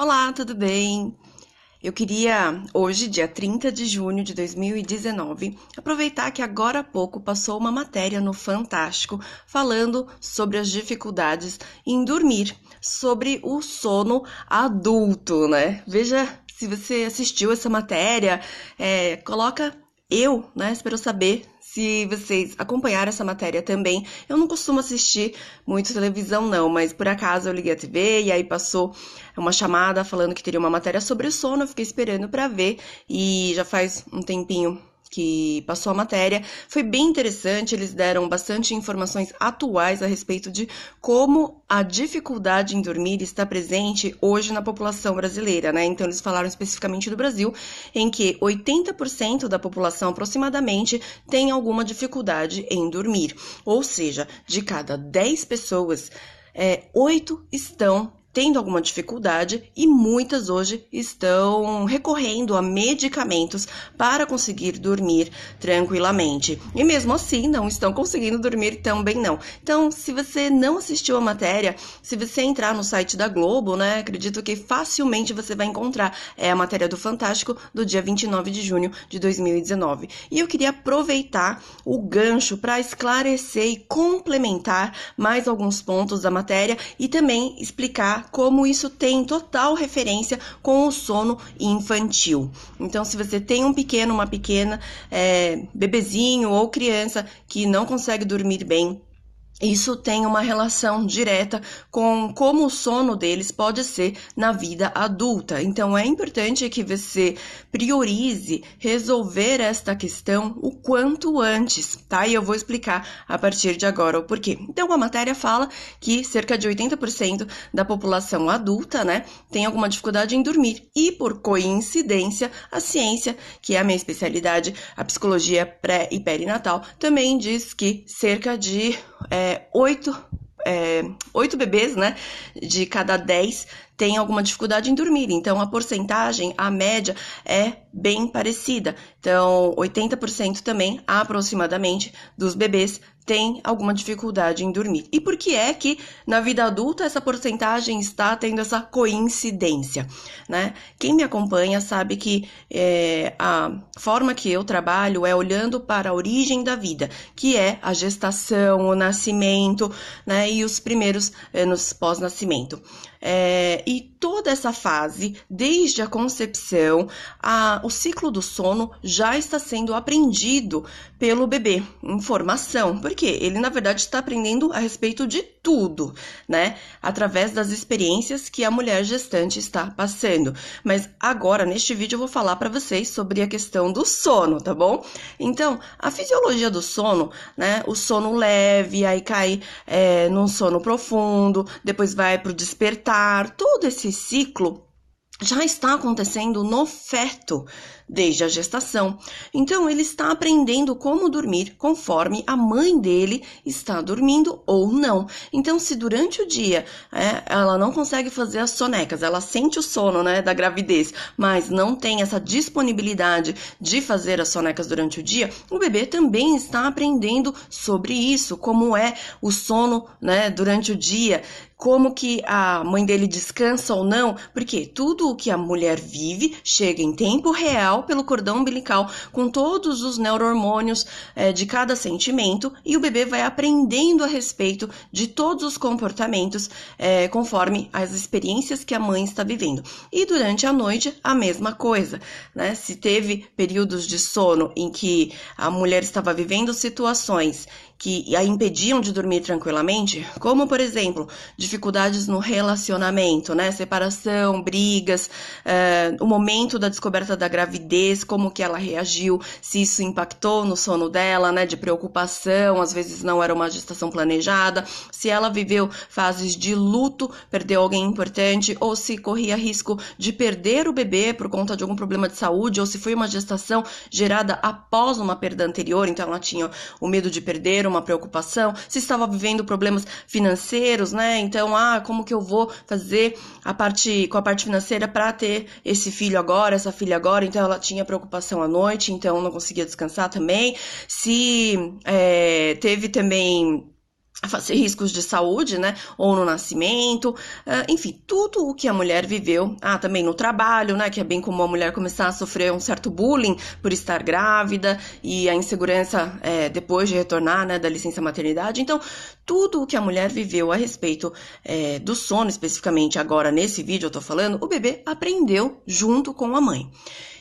Olá, tudo bem? Eu queria, hoje, dia 30 de junho de 2019, aproveitar que agora há pouco passou uma matéria no Fantástico falando sobre as dificuldades em dormir, sobre o sono adulto, né? Veja se você assistiu essa matéria, coloca né? Espero saber se vocês acompanharam essa matéria também. Eu não costumo assistir muito televisão, não, mas por acaso eu liguei a TV e aí passou uma chamada falando que teria uma matéria sobre sono. Eu fiquei esperando para ver e já faz um tempinho que passou a matéria. Foi bem interessante, eles deram bastante informações atuais a respeito de como a dificuldade em dormir está presente hoje na população brasileira, né? Então eles falaram especificamente do Brasil, em que 80% da população aproximadamente tem alguma dificuldade em dormir. Ou seja, de cada 10 pessoas, 8 estão tendo alguma dificuldade e muitas hoje estão recorrendo a medicamentos para conseguir dormir tranquilamente. E mesmo assim, não estão conseguindo dormir também não. Então, se você não assistiu a matéria, se você entrar no site da Globo, né, acredito que facilmente você vai encontrar a matéria do Fantástico do dia 29 de junho de 2019. E eu queria aproveitar o gancho para esclarecer e complementar mais alguns pontos da matéria e também explicar como isso tem total referência com o sono infantil. Então, se você tem um pequeno, uma pequena, bebezinho ou criança que não consegue dormir bem, isso tem uma relação direta com como o sono deles pode ser na vida adulta. Então, é importante que você priorize resolver esta questão o quanto antes, tá? E eu vou explicar a partir de agora o porquê. Então, a matéria fala que cerca de 80% da população adulta, né, tem alguma dificuldade em dormir. E, por coincidência, a ciência, que é a minha especialidade, a psicologia pré e perinatal, também diz que cerca de 8 bebês, né, de cada 10 tem alguma dificuldade em dormir. Então, a porcentagem, a média é bem parecida. Então, 80% também, aproximadamente, dos bebês tem alguma dificuldade em dormir. E por que é que na vida adulta essa porcentagem está tendo essa coincidência, né? Quem me acompanha sabe que a forma que eu trabalho é olhando para a origem da vida, que é a gestação, o nascimento, né? E os primeiros anos pós-nascimento. E toda essa fase, desde a concepção, o ciclo do sono já está sendo aprendido pelo bebê em formação, porque ele, na verdade, está aprendendo a respeito de tudo, né? Através das experiências que a mulher gestante está passando. Mas agora, neste vídeo, eu vou falar para vocês sobre a questão do sono, tá bom? Então, a fisiologia do sono, né? O sono leve, aí cai num sono profundo, depois vai para o despertar, todo esse ciclo já está acontecendo no feto desde a gestação. Então, ele está aprendendo como dormir conforme a mãe dele está dormindo ou não. Então, se durante o dia ela não consegue fazer as sonecas, ela sente o sono, né, da gravidez, mas não tem essa disponibilidade de fazer as sonecas durante o dia, o bebê também está aprendendo sobre isso, como é o sono, né, durante o dia, como que a mãe dele descansa ou não, porque tudo o que a mulher vive chega em tempo real pelo cordão umbilical, com todos os neurohormônios de cada sentimento, e o bebê vai aprendendo a respeito de todos os comportamentos conforme as experiências que a mãe está vivendo. E durante a noite, a mesma coisa, né? Se teve períodos de sono em que a mulher estava vivendo situações que a impediam de dormir tranquilamente, como, por exemplo, dificuldades no relacionamento, né? Separação, brigas, o momento da descoberta da gravidez, como que ela reagiu, se isso impactou no sono dela, né? De preocupação, às vezes não era uma gestação planejada, se ela viveu fases de luto, perdeu alguém importante, ou se corria risco de perder o bebê por conta de algum problema de saúde, ou se foi uma gestação gerada após uma perda anterior, então ela tinha o medo de perder, uma preocupação, se estava vivendo problemas financeiros, né? Então, como que eu vou fazer com a parte financeira para ter esse filho agora, essa filha agora? Então, ela tinha preocupação à noite, então não conseguia descansar também. Se teve também riscos de saúde, né, ou no nascimento, enfim, tudo o que a mulher viveu, também no trabalho, né, que é bem comum a mulher começar a sofrer um certo bullying por estar grávida e a insegurança depois de retornar, né, da licença maternidade. Então, tudo o que a mulher viveu a respeito do sono, especificamente agora nesse vídeo eu tô falando, o bebê aprendeu junto com a mãe.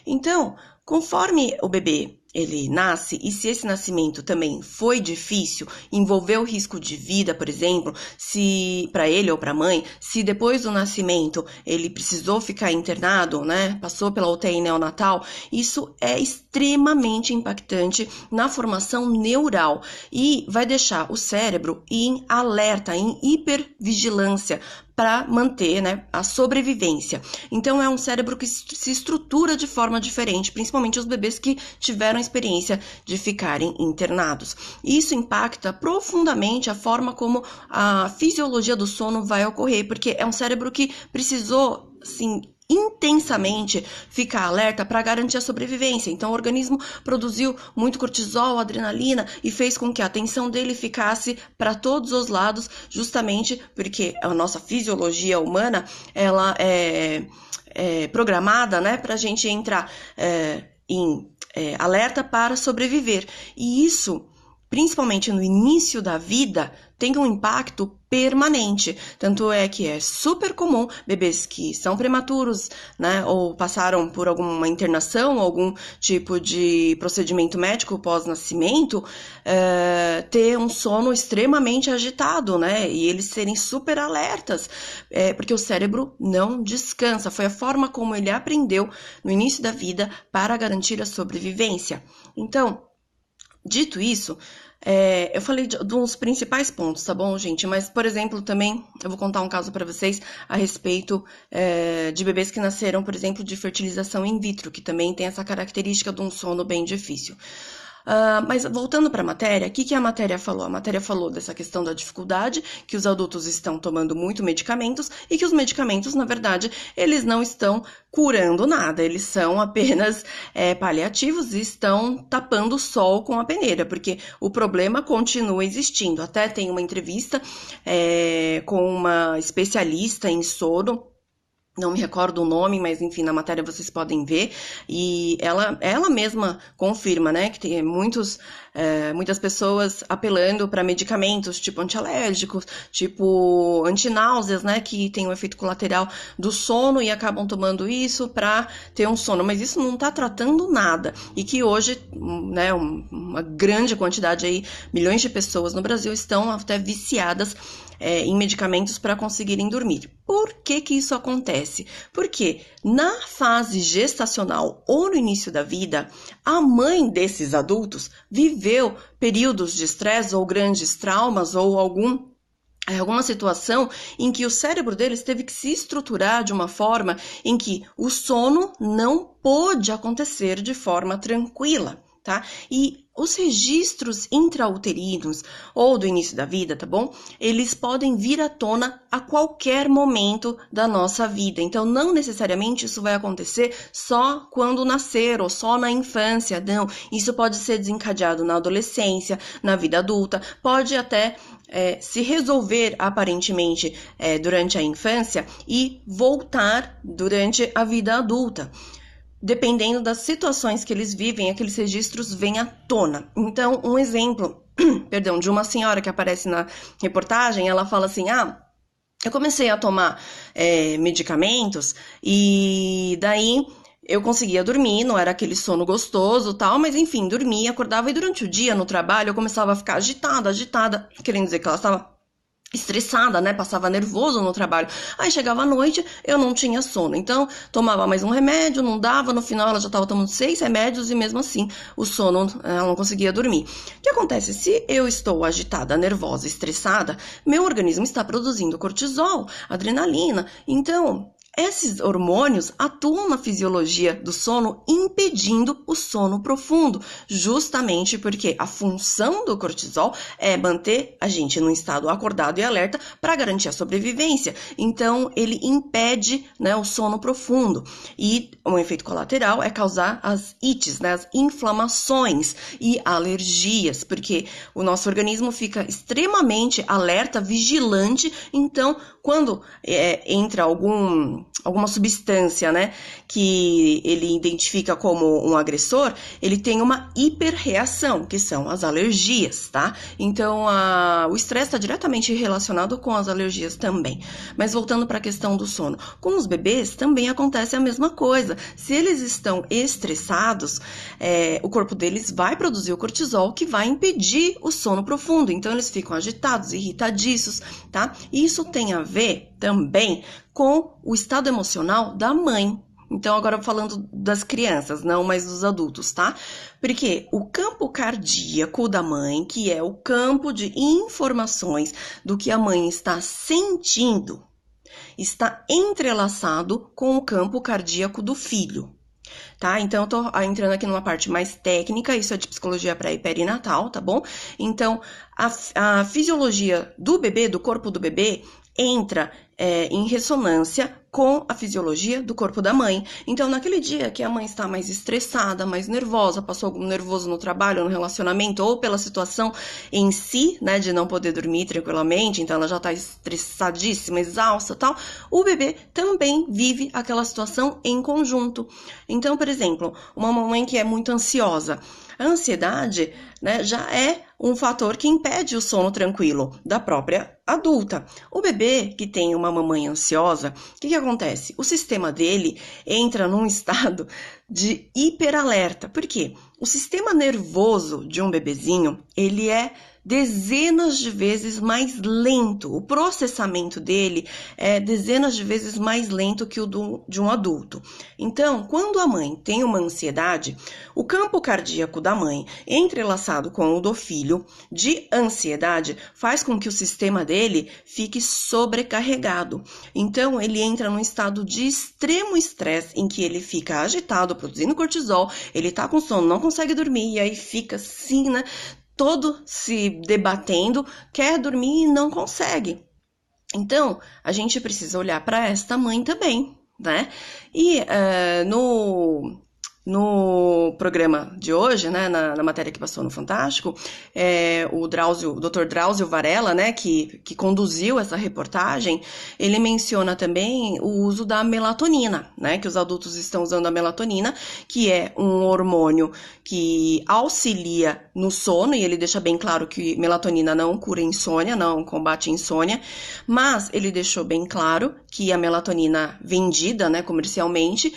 Então, conforme o bebê ele nasce, e se esse nascimento também foi difícil, envolveu risco de vida, por exemplo, se para ele ou para a mãe, se depois do nascimento ele precisou ficar internado, né, passou pela UTI neonatal, isso é extremamente impactante na formação neural e vai deixar o cérebro em alerta, em hipervigilância, para manter, né, a sobrevivência. Então, é um cérebro que se estrutura de forma diferente, principalmente os bebês que tiveram a experiência de ficarem internados. Isso impacta profundamente a forma como a fisiologia do sono vai ocorrer, porque é um cérebro que precisou, assim, intensamente ficar alerta para garantir a sobrevivência. Então, o organismo produziu muito cortisol, adrenalina e fez com que a atenção dele ficasse para todos os lados, justamente porque a nossa fisiologia humana, ela é programada, né, para a gente entrar em alerta para sobreviver. E isso, principalmente no início da vida, tem um impacto permanente. Tanto é que é super comum bebês que são prematuros, né, ou passaram por alguma internação, algum tipo de procedimento médico pós-nascimento, ter um sono extremamente agitado, né, e eles serem super alertas, porque o cérebro não descansa. Foi a forma como ele aprendeu no início da vida para garantir a sobrevivência. Então, dito isso, eu falei dos principais pontos, tá bom, gente? Mas, por exemplo, também eu vou contar um caso para vocês a respeito de bebês que nasceram, por exemplo, de fertilização in vitro, que também tem essa característica de um sono bem difícil. Mas voltando para a matéria, o que a matéria falou? A matéria falou dessa questão da dificuldade, que os adultos estão tomando muito medicamentos e que os medicamentos, na verdade, eles não estão curando nada, eles são apenas paliativos e estão tapando o sol com a peneira, porque o problema continua existindo. Até tem uma entrevista com uma especialista em sono, não me recordo o nome, mas enfim, na matéria vocês podem ver, e ela mesma confirma, né, que tem muitas pessoas apelando para medicamentos tipo antialérgicos, tipo antináuseas, né, que tem um efeito colateral do sono e acabam tomando isso para ter um sono, mas isso não está tratando nada, e que hoje, né, uma grande quantidade aí, milhões de pessoas no Brasil estão até viciadas em medicamentos para conseguirem dormir. Por que isso acontece? Porque na fase gestacional ou no início da vida, a mãe desses adultos viveu períodos de estresse ou grandes traumas ou alguma situação em que o cérebro deles teve que se estruturar de uma forma em que o sono não pôde acontecer de forma tranquila, tá? E os registros intrauterinos ou do início da vida, tá bom? Eles podem vir à tona a qualquer momento da nossa vida. Então, não necessariamente isso vai acontecer só quando nascer ou só na infância. Não, isso pode ser desencadeado na adolescência, na vida adulta, pode até se resolver aparentemente durante a infância e voltar durante a vida adulta. Dependendo das situações que eles vivem, aqueles registros vêm à tona. Então, um exemplo, de uma senhora que aparece na reportagem, ela fala assim, eu comecei a tomar medicamentos e daí eu conseguia dormir, não era aquele sono gostoso tal, mas enfim, dormia, acordava e durante o dia no trabalho eu começava a ficar agitada, querendo dizer que ela estava estressada, né? Passava nervoso no trabalho. Aí chegava à noite, eu não tinha sono. Então, tomava mais um remédio, não dava. No final, ela já estava tomando 6 remédios e mesmo assim, o sono, ela não conseguia dormir. O que acontece? Se eu estou agitada, nervosa, estressada, meu organismo está produzindo cortisol, adrenalina. Então, esses hormônios atuam na fisiologia do sono, impedindo o sono profundo, justamente porque a função do cortisol é manter a gente num estado acordado e alerta para garantir a sobrevivência. Então, ele impede, né, o sono profundo. E um efeito colateral é causar as ites, né, as inflamações e alergias, porque o nosso organismo fica extremamente alerta, vigilante. Então, quando entra alguma substância, né, que ele identifica como um agressor, ele tem uma hiperreação, que são as alergias, tá? Então, o estresse está diretamente relacionado com as alergias também. Mas voltando para a questão do sono, com os bebês também acontece a mesma coisa. Se eles estão estressados, o corpo deles vai produzir o cortisol, que vai impedir o sono profundo. Então, eles ficam agitados, irritadiços, tá? E isso tem a ver também com o estado emocional da mãe. Então, agora falando das crianças, não mais dos adultos, tá? Porque o campo cardíaco da mãe, que é o campo de informações do que a mãe está sentindo, está entrelaçado com o campo cardíaco do filho. Tá? Então, eu tô entrando aqui numa parte mais técnica, isso é de psicologia pré e perinatal, tá bom? Então, a fisiologia do bebê, do corpo do bebê, entra em ressonância com a fisiologia do corpo da mãe. Então, naquele dia que a mãe está mais estressada, mais nervosa, passou algum nervoso no trabalho, no relacionamento, ou pela situação em si, né, de não poder dormir tranquilamente, então ela já está estressadíssima, exausta, tal, o bebê também vive aquela situação em conjunto. Então, por exemplo, uma mamãe que é muito ansiosa, a ansiedade, né, já é um fator que impede o sono tranquilo da própria adulta. O bebê que tem uma mamãe ansiosa, o que acontece? O sistema dele entra num estado de hiperalerta. Por quê? O sistema nervoso de um bebezinho, ele é dezenas de vezes mais lento. O processamento dele é dezenas de vezes mais lento que o de um adulto. Então, quando a mãe tem uma ansiedade, o campo cardíaco da mãe, entrelaçado com o do filho, de ansiedade, faz com que o sistema dele fique sobrecarregado. Então, ele entra num estado de extremo estresse, em que ele fica agitado, produzindo cortisol, ele tá com sono, não consegue dormir, e aí fica assim, né? Todo se debatendo, quer dormir e não consegue. Então, a gente precisa olhar para esta mãe também, né? E no programa de hoje, né, na matéria que passou no Fantástico, o Dr. Drauzio Varela, né, que conduziu essa reportagem, ele menciona também o uso da melatonina, né, que os adultos estão usando a melatonina, que é um hormônio que auxilia no sono, e ele deixa bem claro que melatonina não cura insônia, não combate insônia, mas ele deixou bem claro que a melatonina vendida, né, comercialmente,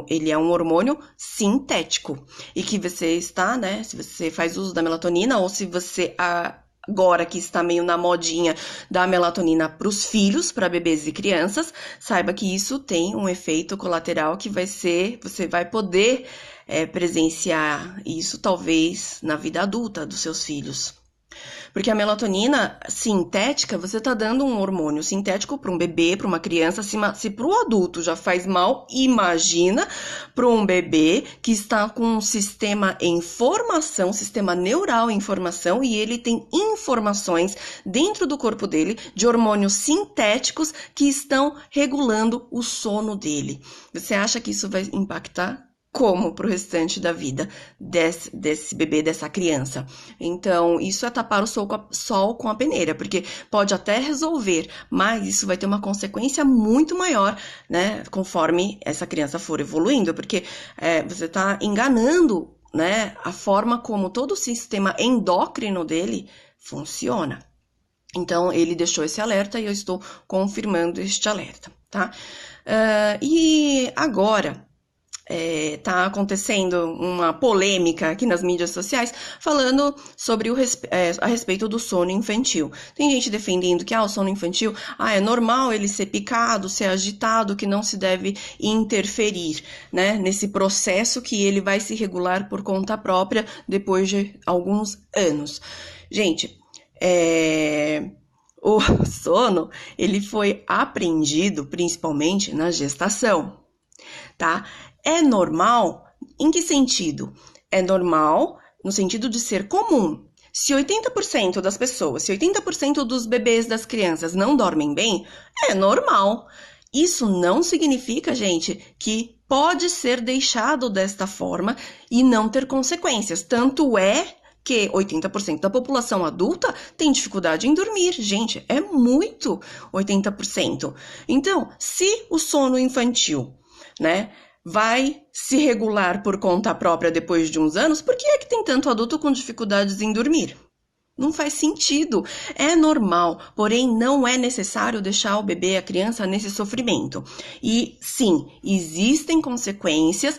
ele é um hormônio sintético, e que você está, né, se você faz uso da melatonina, ou se você agora que está meio na modinha da melatonina para os filhos, para bebês e crianças, saiba que isso tem um efeito colateral que você vai poder presenciar isso talvez na vida adulta dos seus filhos. Porque a melatonina sintética, você está dando um hormônio sintético para um bebê, para uma criança. Se para o adulto já faz mal, imagina para um bebê que está com um sistema em formação, sistema neural em formação, e ele tem informações dentro do corpo dele de hormônios sintéticos que estão regulando o sono dele. Você acha que isso vai impactar como para o restante da vida desse bebê, dessa criança? Então, isso é tapar o sol com a peneira, porque pode até resolver, mas isso vai ter uma consequência muito maior, né, conforme essa criança for evoluindo, porque você está enganando, né, a forma como todo o sistema endócrino dele funciona. Então, ele deixou esse alerta e eu estou confirmando este alerta, tá? E agora tá acontecendo uma polêmica aqui nas mídias sociais falando sobre a respeito do sono infantil. Tem gente defendendo que o sono infantil é normal ele ser picado, ser agitado, que não se deve interferir, né, nesse processo, que ele vai se regular por conta própria depois de alguns anos. Gente, o sono, ele foi aprendido principalmente na gestação, tá? É normal? Em que sentido? É normal no sentido de ser comum. Se 80% das pessoas, se 80% dos bebês das crianças não dormem bem, é normal. Isso não significa, gente, que pode ser deixado desta forma e não ter consequências. Tanto é que 80% da população adulta tem dificuldade em dormir. Gente, é muito 80%. Então, se o sono infantil, né, vai se regular por conta própria depois de uns anos, por que é que tem tanto adulto com dificuldades em dormir? Não faz sentido. É normal, porém não é necessário deixar o bebê, a criança, nesse sofrimento. E sim, existem consequências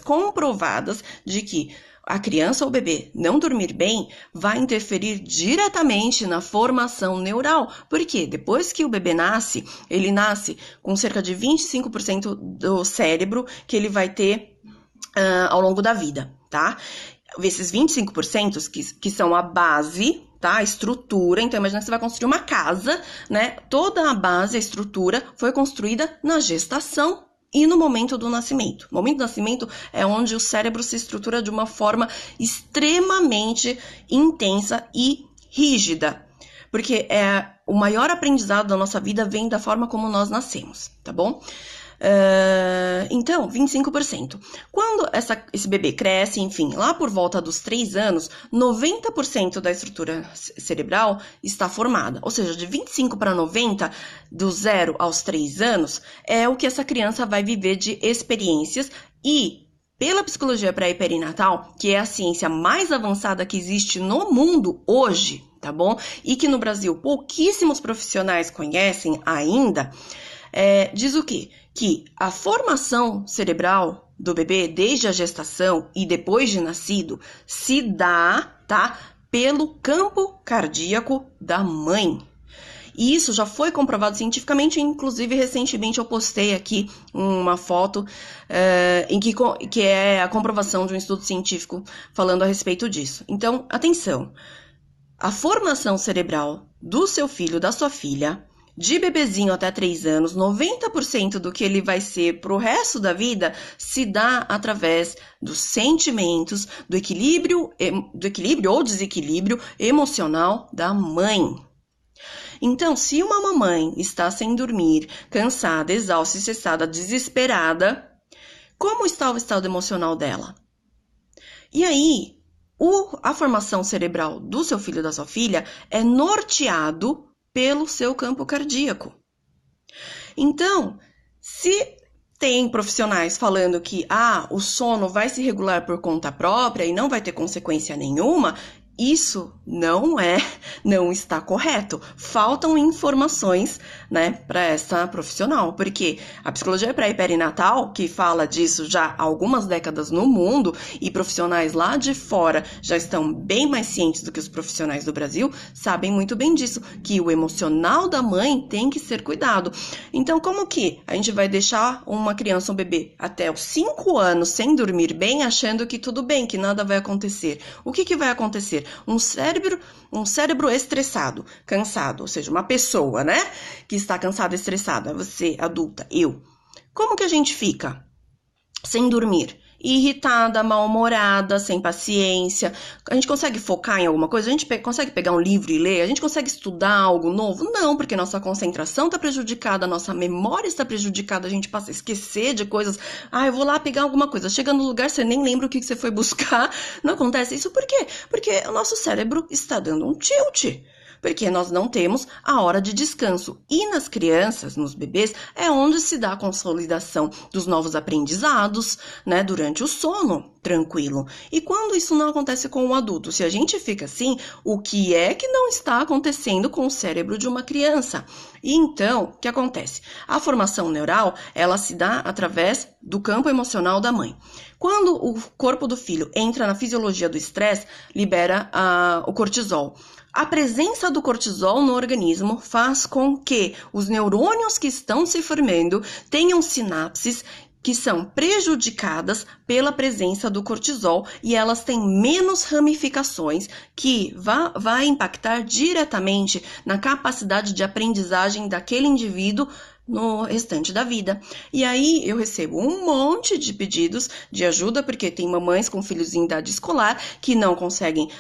comprovadas de que a criança ou o bebê não dormir bem vai interferir diretamente na formação neural. Porque depois que o bebê nasce, ele nasce com cerca de 25% do cérebro que ele vai ter ao longo da vida, tá? Esses 25% que são a base, tá? A estrutura. Então, imagina que você vai construir uma casa, né? Toda a base, a estrutura, foi construída na gestação e no momento do nascimento. O momento do nascimento é onde o cérebro se estrutura de uma forma extremamente intensa e rígida. Porque o maior aprendizado da nossa vida vem da forma como nós nascemos, tá bom? Então, 25%. Quando esse bebê cresce, enfim, lá por volta dos 3 anos, 90% da estrutura cerebral está formada. Ou seja, de 25 para 90, do 0 aos 3 anos, é o que essa criança vai viver de experiências e pela psicologia pré e perinatal, que é a ciência mais avançada que existe no mundo hoje, tá bom? E que no Brasil pouquíssimos profissionais conhecem ainda, diz o quê? Que a formação cerebral do bebê desde a gestação e depois de nascido se dá, tá? Pelo campo cardíaco da mãe. E isso já foi comprovado cientificamente, inclusive recentemente eu postei aqui uma foto que é a comprovação de um estudo científico falando a respeito disso. Então, atenção, a formação cerebral do seu filho, da sua filha, de bebezinho até 3 anos, 90% do que ele vai ser pro resto da vida se dá através dos sentimentos, do equilíbrio ou desequilíbrio emocional da mãe. Então, se uma mamãe está sem dormir, cansada, exausta, estressada, desesperada, como está o estado emocional dela? E aí, a formação cerebral do seu filho ou da sua filha é norteado pelo seu campo cardíaco. Então, se tem profissionais falando que o sono vai se regular por conta própria e não vai ter consequência nenhuma, isso não está correto. Faltam informações, né, para essa profissional, porque a psicologia pré e perinatal, que fala disso já há algumas décadas no mundo, e profissionais lá de fora já estão bem mais cientes do que os profissionais do Brasil, sabem muito bem disso, que o emocional da mãe tem que ser cuidado. Então, como que a gente vai deixar uma criança, um bebê, até os 5 anos sem dormir bem, achando que tudo bem, que nada vai acontecer? O que vai acontecer? Um cérebro estressado, cansado, ou seja, uma pessoa, né, que está cansada, estressada, você, adulta, eu. Como que a gente fica? Sem dormir, irritada, mal-humorada, sem paciência. A gente consegue focar em alguma coisa? A gente consegue pegar um livro e ler? A gente consegue estudar algo novo? Não, porque nossa concentração está prejudicada, nossa memória está prejudicada, a gente passa a esquecer de coisas. Eu vou lá pegar alguma coisa. Chega no lugar, você nem lembra o que você foi buscar. Não acontece isso por quê? Porque o nosso cérebro está dando um tilt. Porque nós não temos a hora de descanso. E nas crianças, nos bebês, é onde se dá a consolidação dos novos aprendizados, né, durante o sono, tranquilo. E quando isso não acontece com o adulto? Se a gente fica assim, o que é que não está acontecendo com o cérebro de uma criança? E então, o que acontece? A formação neural, ela se dá através do campo emocional da mãe. Quando o corpo do filho entra na fisiologia do estresse, libera o cortisol. A presença do cortisol no organismo faz com que os neurônios que estão se formando tenham sinapses que são prejudicadas pela presença do cortisol e elas têm menos ramificações que vai impactar diretamente na capacidade de aprendizagem daquele indivíduo no restante da vida. E aí eu recebo um monte de pedidos de ajuda, porque tem mamães com filhos em idade escolar que não conseguem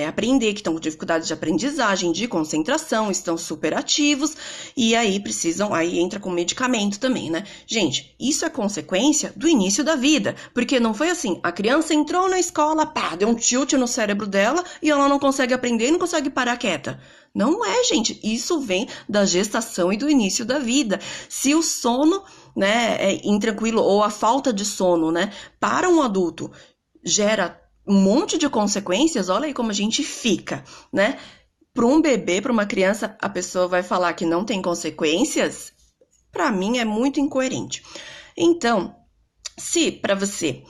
aprender, que estão com dificuldades de aprendizagem, de concentração, estão super ativos, e aí aí entra com medicamento também, né? Gente, isso é consequência do início da vida, porque não foi assim, a criança entrou na escola, pá, deu um tilt no cérebro dela e ela não consegue aprender e não consegue parar quieta. Não é, gente, isso vem da gestação e do início da vida. Se o sono, né, é intranquilo ou a falta de sono, né, para um adulto gera um monte de consequências, olha aí como a gente fica, né? Para um bebê, para uma criança, a pessoa vai falar que não tem consequências? Para mim é muito incoerente. Então, se para você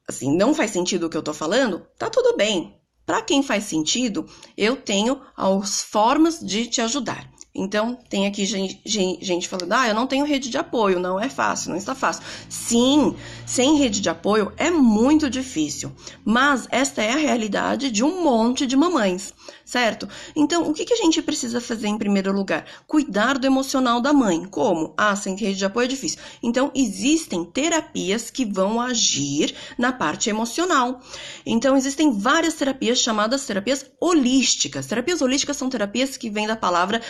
assim, não faz sentido o que eu tô falando, tá tudo bem. Para quem faz sentido, eu tenho as formas de te ajudar. Então, tem aqui gente falando, eu não tenho rede de apoio, não é fácil, não está fácil. Sim, sem rede de apoio é muito difícil, mas esta é a realidade de um monte de mamães, certo? Então, o que a gente precisa fazer em primeiro lugar? Cuidar do emocional da mãe. Como? Sem rede de apoio é difícil. Então, existem terapias que vão agir na parte emocional. Então, existem várias terapias chamadas terapias holísticas. Terapias holísticas são terapias que vêm da palavra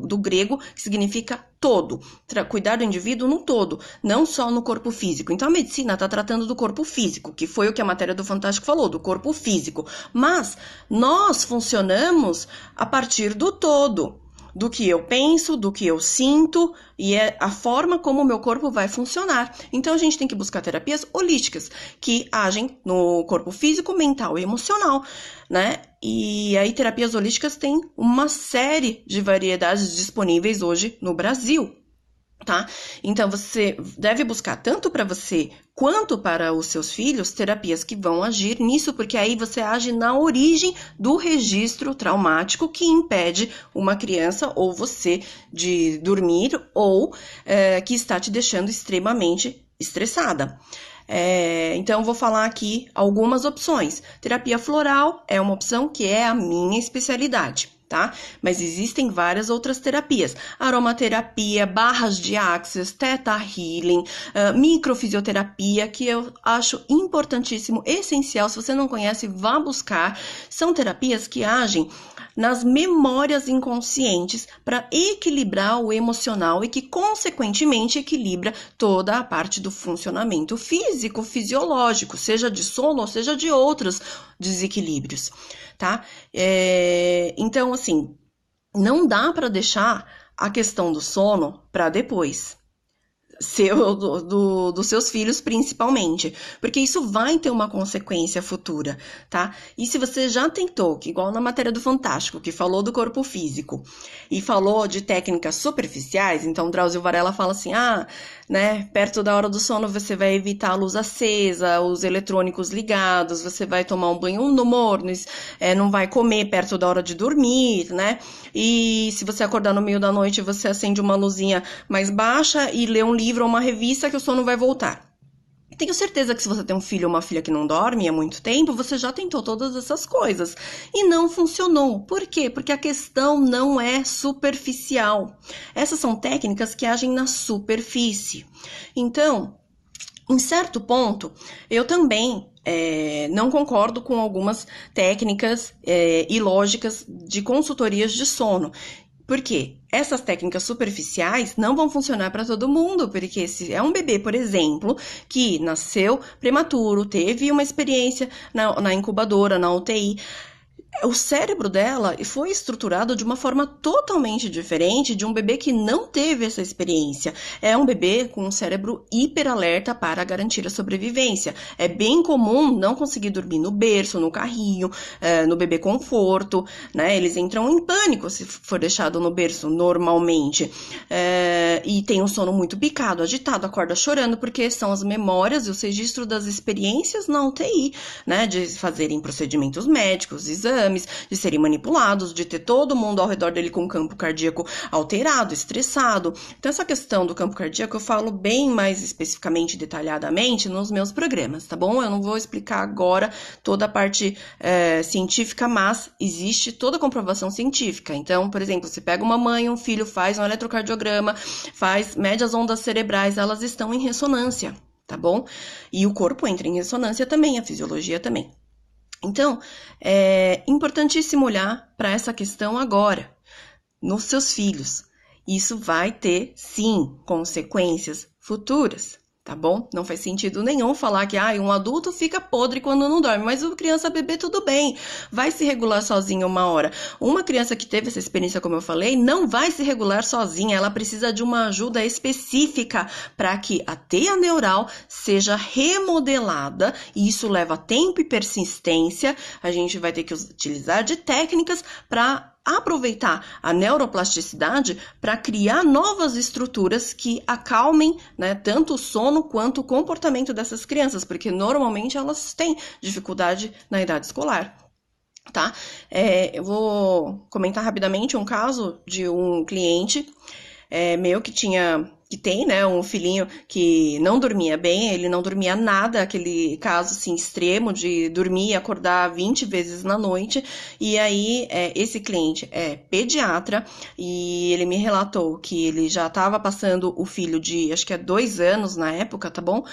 do grego, que significa todo. Cuidar do indivíduo no todo, não só no corpo físico. Então, a medicina está tratando do corpo físico, que foi o que a matéria do Fantástico falou, do corpo físico. Mas nós funcionamos a partir do todo, do que eu penso, do que eu sinto, e é a forma como o meu corpo vai funcionar. Então, a gente tem que buscar terapias holísticas, que agem no corpo físico, mental e emocional, né? E aí, terapias holísticas têm uma série de variedades disponíveis hoje no Brasil, tá? Então, você deve buscar tanto para você quanto para os seus filhos terapias que vão agir nisso, porque aí você age na origem do registro traumático que impede uma criança ou você de dormir ou que está te deixando extremamente estressada. Então, eu vou falar aqui algumas opções. Terapia floral é uma opção que é a minha especialidade, tá? Mas existem várias outras terapias. Aromaterapia, barras de Access, Theta Healing, microfisioterapia, que eu acho importantíssimo, essencial. Se você não conhece, vá buscar. São terapias que agem nas memórias inconscientes para equilibrar o emocional e que, consequentemente, equilibra toda a parte do funcionamento físico, fisiológico, seja de sono ou seja de outros desequilíbrios, tá? Então, assim, não dá para deixar a questão do sono para depois. Dos seus filhos principalmente, porque isso vai ter uma consequência futura, tá? E se você já tentou, que igual na matéria do Fantástico, que falou do corpo físico e falou de técnicas superficiais, então Drauzio Varela fala assim, né, perto da hora do sono você vai evitar a luz acesa, os eletrônicos ligados, você vai tomar um banho no morno, não vai comer perto da hora de dormir, né? E se você acordar no meio da noite, você acende uma luzinha mais baixa e lê um livro ou uma revista que o sono vai voltar. Tenho certeza que se você tem um filho ou uma filha que não dorme há muito tempo, você já tentou todas essas coisas e não funcionou. Por quê? Porque a questão não é superficial. Essas são técnicas que agem na superfície. Então, em certo ponto, eu também não concordo com algumas técnicas e lógicas de consultorias de sono. Por quê? Essas técnicas superficiais não vão funcionar para todo mundo, porque se é um bebê, por exemplo, que nasceu prematuro, teve uma experiência na incubadora, na UTI, o cérebro dela foi estruturado de uma forma totalmente diferente de um bebê que não teve essa experiência. É um bebê com um cérebro hiperalerta para garantir a sobrevivência. É bem comum não conseguir dormir no berço, no carrinho, no bebê conforto, né? Eles entram em pânico se for deixado no berço normalmente. E tem um sono muito picado, agitado, acorda chorando, porque são as memórias e os registros das experiências na UTI, né? De fazerem procedimentos médicos, exames, exames, de serem manipulados, de ter todo mundo ao redor dele com o campo cardíaco alterado, estressado. Então, essa questão do campo cardíaco eu falo bem mais especificamente, detalhadamente nos meus programas, tá bom? Eu não vou explicar agora toda a parte científica, mas existe toda a comprovação científica. Então, por exemplo, você pega uma mãe e um filho, faz um eletrocardiograma, mede as ondas cerebrais, elas estão em ressonância, tá bom? E o corpo entra em ressonância também, a fisiologia também. Então, é importantíssimo olhar para essa questão agora, nos seus filhos. Isso vai ter, sim, consequências futuras, tá bom? Não faz sentido nenhum falar que um adulto fica podre quando não dorme, mas o criança bebê tudo bem, vai se regular sozinha uma hora. Uma criança que teve essa experiência, como eu falei, não vai se regular sozinha, ela precisa de uma ajuda específica para que a teia neural seja remodelada, e isso leva tempo e persistência. A gente vai ter que utilizar de técnicas para aproveitar a neuroplasticidade para criar novas estruturas que acalmem, né, tanto o sono quanto o comportamento dessas crianças, porque normalmente elas têm dificuldade na idade escolar. Tá? Eu vou comentar rapidamente um caso de um cliente meu que tem, né, um filhinho que não dormia bem, ele não dormia nada, aquele caso, assim, extremo de dormir e acordar 20 vezes na noite, e aí esse cliente é pediatra, e ele me relatou que ele já estava passando o filho de, acho que 2 anos na época, tá bom?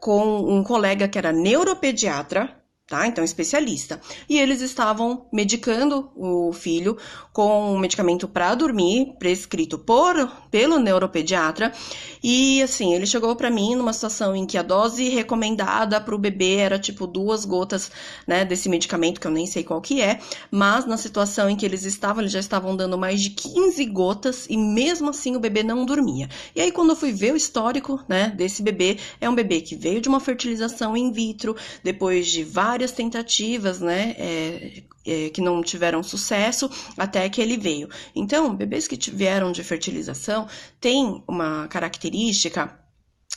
Com um colega que era neuropediatra, tá? Então, especialista. E eles estavam medicando o filho com um medicamento para dormir, prescrito pelo neuropediatra. E, assim, ele chegou para mim numa situação em que a dose recomendada para o bebê era, tipo, 2 gotas, né, desse medicamento, que eu nem sei qual que é. Mas, na situação em que eles já estavam dando mais de 15 gotas e, mesmo assim, o bebê não dormia. E aí, quando eu fui ver o histórico, né, desse bebê, é um bebê que veio de uma fertilização in vitro, depois de várias tentativas, né, que não tiveram sucesso, até que ele veio. Então, bebês que vieram de fertilização têm uma característica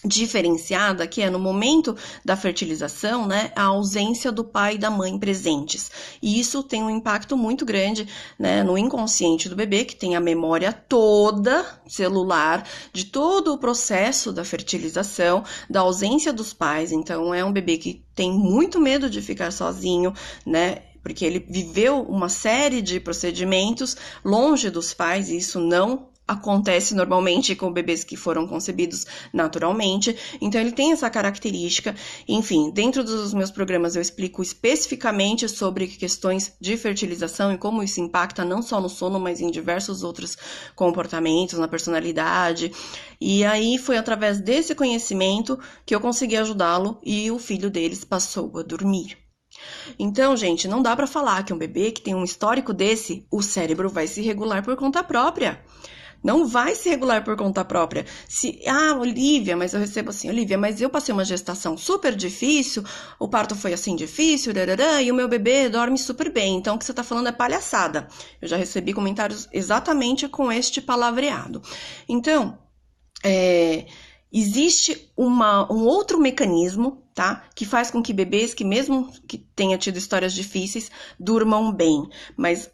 diferenciada, que é no momento da fertilização, né, a ausência do pai e da mãe presentes. E isso tem um impacto muito grande, né, no inconsciente do bebê, que tem a memória toda celular de todo o processo da fertilização, da ausência dos pais. Então, é um bebê que tem muito medo de ficar sozinho, né, porque ele viveu uma série de procedimentos longe dos pais, e isso não acontece normalmente com bebês que foram concebidos naturalmente. Então, ele tem essa característica. Enfim, dentro dos meus programas eu explico especificamente sobre questões de fertilização e como isso impacta não só no sono, mas em diversos outros comportamentos, na personalidade. E aí, foi através desse conhecimento que eu consegui ajudá-lo e o filho deles passou a dormir. Então, gente, não dá para falar que um bebê que tem um histórico desse, o cérebro vai se regular por conta própria. Não vai se regular por conta própria. Olivia, mas eu recebo assim, Olivia, mas eu passei uma gestação super difícil, o parto foi assim difícil, e o meu bebê dorme super bem, então o que você tá falando é palhaçada. Eu já recebi comentários exatamente com este palavreado. Então, existe um outro mecanismo, tá? Que faz com que bebês que mesmo que tenham tido histórias difíceis, durmam bem. Mas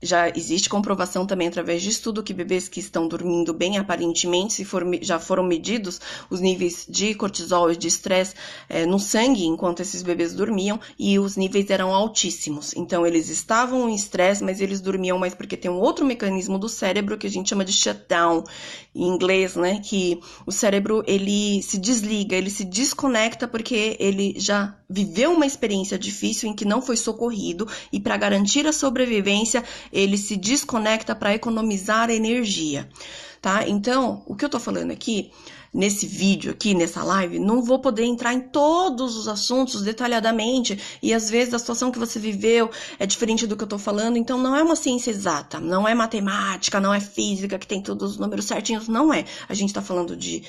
já existe comprovação também através de estudo que bebês que estão dormindo bem, aparentemente, já foram medidos os níveis de cortisol e de estresse no sangue enquanto esses bebês dormiam, e os níveis eram altíssimos. Então, eles estavam em estresse, mas eles dormiam mais porque tem um outro mecanismo do cérebro que a gente chama de shutdown, em inglês, né? Que o cérebro, ele se desliga, ele se desconecta porque ele já viveu uma experiência difícil em que não foi socorrido, e para garantir a sobrevivência, ele se desconecta para economizar energia, tá? Então, o que eu tô falando aqui, nesse vídeo aqui, nessa live, não vou poder entrar em todos os assuntos detalhadamente, e às vezes a situação que você viveu é diferente do que eu tô falando, então não é uma ciência exata, não é matemática, não é física, que tem todos os números certinhos, não é. A gente tá falando de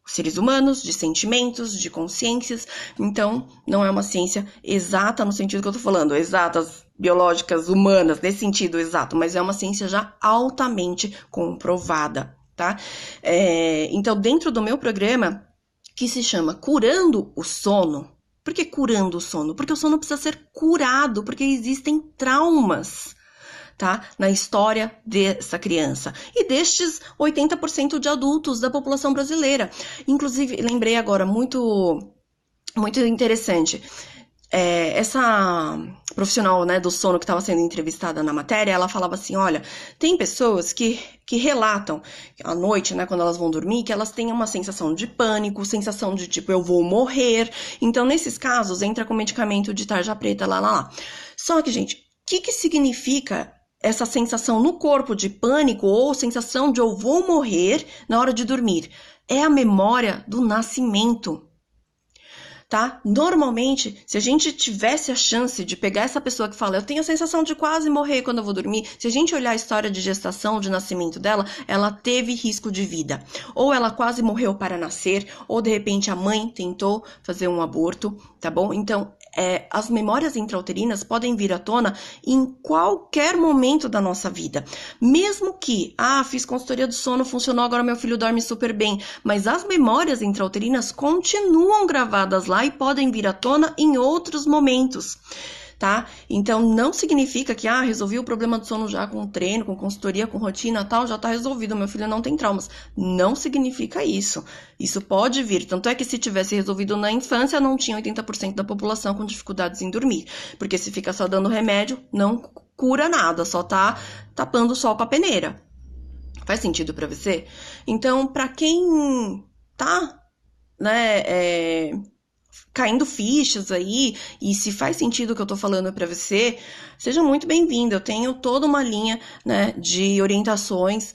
seres humanos, de sentimentos, de consciências, então não é uma ciência exata no sentido que eu tô falando, exatas, biológicas, humanas, nesse sentido exato, mas é uma ciência já altamente comprovada, tá? Então, dentro do meu programa, que se chama Curando o Sono, Por que curando o sono? Porque o sono precisa ser curado, porque existem traumas, tá? Na história dessa criança e destes 80% de adultos da população brasileira. Inclusive, lembrei agora, muito interessante. Essa profissional, né, do sono que estava sendo entrevistada na matéria, ela falava assim, olha, tem pessoas que relatam à noite, né, quando elas vão dormir, que elas têm uma sensação de pânico, sensação de tipo, eu vou morrer. Então, nesses casos, entra com medicamento de tarja preta, lá. Só que, gente, o que significa essa sensação no corpo de pânico ou sensação de eu vou morrer na hora de dormir? É a memória do nascimento. Tá? Normalmente, se a gente tivesse a chance de pegar essa pessoa que fala, eu tenho a sensação de quase morrer quando eu vou dormir, se a gente olhar a história de gestação, de nascimento dela, ela teve risco de vida. Ou ela quase morreu para nascer, ou de repente a mãe tentou fazer um aborto, tá bom? Então, as memórias intrauterinas podem vir à tona em qualquer momento da nossa vida. Mesmo que, fiz consultoria do sono, funcionou, agora meu filho dorme super bem. Mas as memórias intrauterinas continuam gravadas lá e podem vir à tona em outros momentos. Tá? Então, não significa que, resolvi o problema do sono já com treino, com consultoria, com rotina, tal, já tá resolvido, meu filho não tem traumas. Não significa isso. Isso pode vir. Tanto é que se tivesse resolvido na infância, não tinha 80% da população com dificuldades em dormir. Porque se fica só dando remédio, não cura nada, só tá tapando o sol com a peneira. Faz sentido pra você? Então, pra quem tá, né, caindo fichas aí, e se faz sentido o que eu tô falando para você, seja muito bem-vindo. Eu tenho toda uma linha, né, de orientações,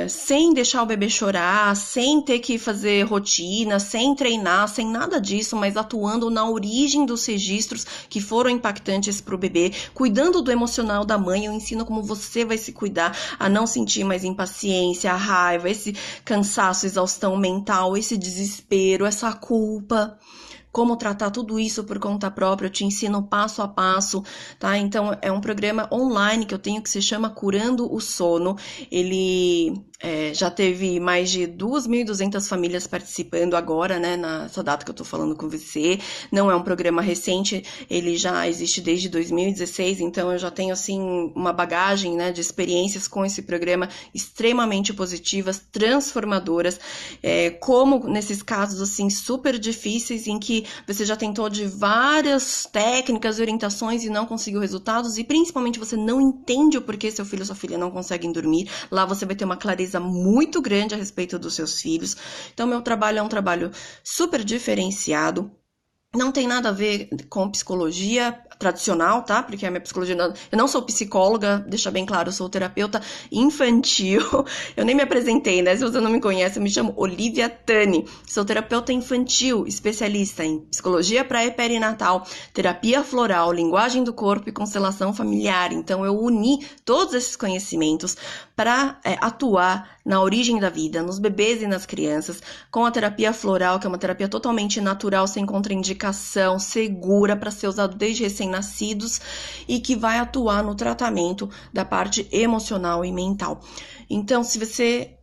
sem deixar o bebê chorar, sem ter que fazer rotina, sem treinar, sem nada disso, mas atuando na origem dos registros que foram impactantes para o bebê, cuidando do emocional da mãe. Eu ensino como você vai se cuidar a não sentir mais impaciência, a raiva, esse cansaço, exaustão mental, esse desespero, essa culpa. Como tratar tudo isso por conta própria, eu te ensino passo a passo, tá? Então, é um programa online que eu tenho que se chama Curando o Sono. Ele já teve mais de 2.200 famílias participando agora, né? Nessa data que eu tô falando com você. Não é um programa recente, ele já existe desde 2016, então eu já tenho, assim, uma bagagem, né, de experiências com esse programa extremamente positivas, transformadoras, como nesses casos, assim, super difíceis em que você já tentou de várias técnicas e orientações e não conseguiu resultados, e principalmente você não entende o porquê seu filho ou sua filha não conseguem dormir. Lá você vai ter uma clareza muito grande a respeito dos seus filhos. Então, meu trabalho é um trabalho super diferenciado. Não tem nada a ver com psicologia tradicional, tá? Porque a minha psicologia... Eu não sou psicóloga, deixa bem claro, eu sou terapeuta infantil. Eu nem me apresentei, né? Se você não me conhece, eu me chamo Olivia Tani. Sou terapeuta infantil, especialista em psicologia pré e perinatal, terapia floral, linguagem do corpo e constelação familiar. Então, eu uni todos esses conhecimentos para atuar na origem da vida, nos bebês e nas crianças, com a terapia floral, que é uma terapia totalmente natural, sem contraindicação, segura para ser usado desde recém-nascidos e que vai atuar no tratamento da parte emocional e mental. Então, se você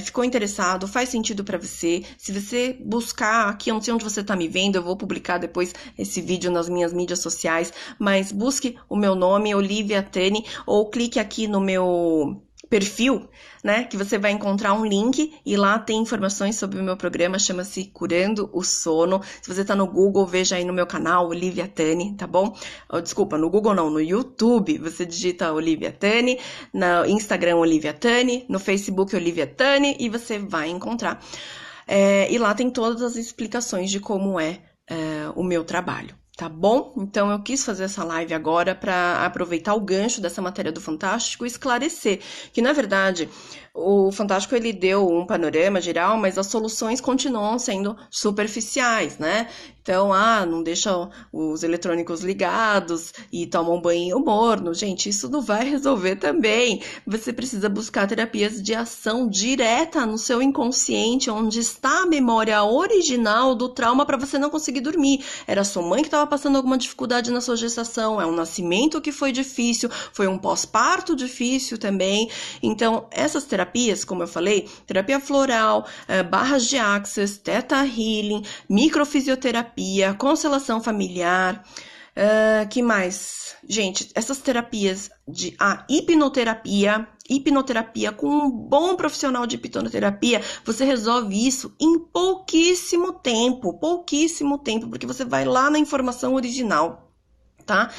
ficou interessado, faz sentido para você, se você buscar aqui, eu não sei onde você está me vendo, eu vou publicar depois esse vídeo nas minhas mídias sociais, mas busque o meu nome, Olivia Tani, ou clique aqui no meu perfil, né, que você vai encontrar um link e lá tem informações sobre o meu programa, chama-se Curando o Sono. Se você tá no Google, veja aí no meu canal, Olivia Tani, tá bom? Desculpa, no Google não, no YouTube, você digita Olivia Tani, no Instagram Olivia Tani, no Facebook Olivia Tani e você vai encontrar. E lá tem todas as explicações de como é o meu trabalho. Tá bom? Então eu quis fazer essa live agora para aproveitar o gancho dessa matéria do Fantástico e esclarecer que, na verdade, o Fantástico ele deu um panorama geral, mas as soluções continuam sendo superficiais, né? Então, não deixa os eletrônicos ligados e toma um banho morno. Gente, isso não vai resolver também. Você precisa buscar terapias de ação direta no seu inconsciente, onde está a memória original do trauma para você não conseguir dormir. Era sua mãe que estava estava passando alguma dificuldade na sua gestação, é um nascimento que foi difícil, foi um pós-parto difícil também. Então, essas terapias, como eu falei, terapia floral, barras de Access, Theta Healing, microfisioterapia, constelação familiar, que mais? Gente, essas terapias de hipnoterapia com um bom profissional de hipnoterapia, você resolve isso em pouquíssimo tempo, porque você vai lá na informação original, tá?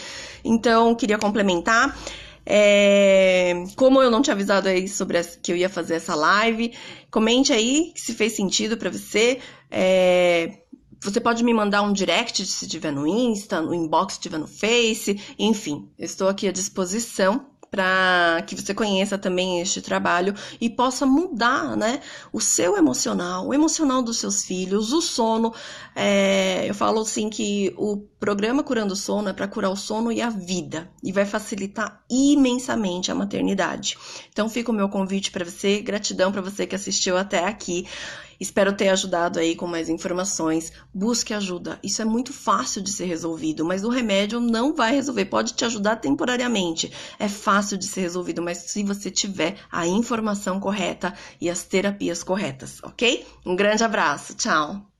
Então, queria complementar. Como eu não tinha avisado aí sobre que eu ia fazer essa live, comente aí se fez sentido para você. Você pode me mandar um direct se tiver no Insta, no inbox se tiver no Face, enfim, eu estou aqui à disposição para que você conheça também este trabalho e possa mudar, né, o seu emocional, o emocional dos seus filhos, o sono. Eu falo assim que o programa Curando o Sono é para curar o sono e a vida, e vai facilitar imensamente a maternidade. Então fica o meu convite para você, gratidão para você que assistiu até aqui. Espero ter ajudado aí com mais informações. Busque ajuda. Isso é muito fácil de ser resolvido, mas o remédio não vai resolver. Pode te ajudar temporariamente. É fácil de ser resolvido, mas se você tiver a informação correta e as terapias corretas, ok? Um grande abraço. Tchau.